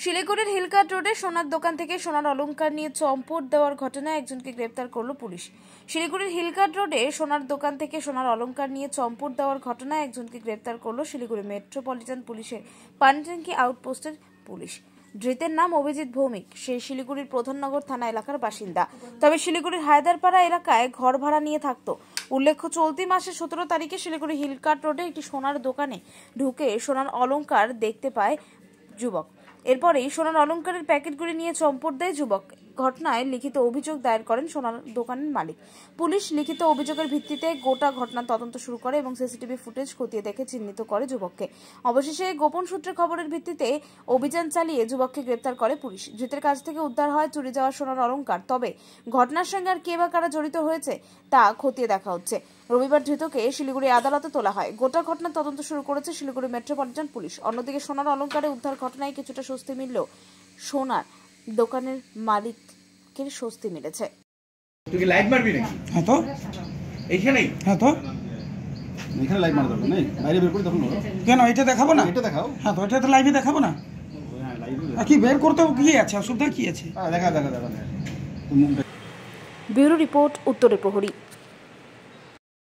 শিলিগুড়ির হিলকাট রোডে সোনার দোকান থেকে সোনার অলংকার নিয়ে চম্পট দেওয়ার ঘটনায় একজনকে গ্রেপ্তার করল পুলিশ। শিলিগুড়ির হিলকাট রোডে সোনার দোকান থেকে সোনার অলংকার নিয়ে চম্পট দেওয়ার ঘটনায় একজনকে গ্রেপ্তার করল শিলিগুড়ি মেট্রোপলিটন পুলিশের পানটাঙ্কি আউটপোস্টের পুলিশ। ধৃতের নাম অভিজিৎ ভৌমিক। সে শিলিগুড়ির প্রধাননগর থানা এলাকার বাসিন্দা। তবে শিলিগুড়ির হায়দারপাড়া এলাকায় ঘর ভাড়া নিয়ে থাকতো। উল্লেখ্য, চলতি মাসের 17 তারিখে শিলিগুড়ি হিলকাট রোডে একটি সোনার দোকানে ঢুকে সোনার অলংকার দেখতে পায় যুবক। এরপরেই সোনার অলংকারের প্যাকেটগুলি নিয়ে চম্পট দেয় যুবক। ঘটনায় লিখিত অভিযোগ দায়ের করেন সোনার দোকানের মালিক। পুলিশ লিখিত অভিযোগের ভিত্তিতে গোটা ঘটনার তদন্ত শুরু করে এবং সিসিটিভি ফুটেজ খতিয়ে দেখে চিহ্নিত করে যুবককে। অবশেষে গোপন সূত্রে খবরের ভিত্তিতে অভিযান চালিয়ে যুবককে গ্রেপ্তার করে পুলিশ। ধৃতের কাছ থেকে উদ্ধার হয় চুরি যাওয়া সোনার অলংকার। তবে ঘটনার সঙ্গে আর কে বা কারা জড়িত হয়েছে তা খতিয়ে দেখা হচ্ছে। রবিবার ধৃতকে শিলিগুড়ি আদালতে তোলা হয়। গোটা ঘটনার তদন্ত শুরু করেছে শিলিগুড়ি মেট্রোপলিটন পুলিশ। অন্যদিকে সোনার অলংকারে উদ্ধার ঘটনায় কিছুটা স্বস্তি মিললেও সোনার দোকানের মালিকের স্বস্তি মিলেছে। তুই কি লাইট মারবি নাকি? হ্যাঁ তো এইখানেই। হ্যাঁ তো এখানে লাইট মারা দরকার নেই, বাইরে বের করে তখন কেন এটা দেখাবো না? এটা দেখাও। হ্যাঁ তো এটা তো লাইভে দেখাবো না। হ্যাঁ লাইভে কি বের করতে কি আছে, অসুবিধা কি আছে? দেখা ব্যুরো রিপোর্ট, উত্তরের প্রহরী।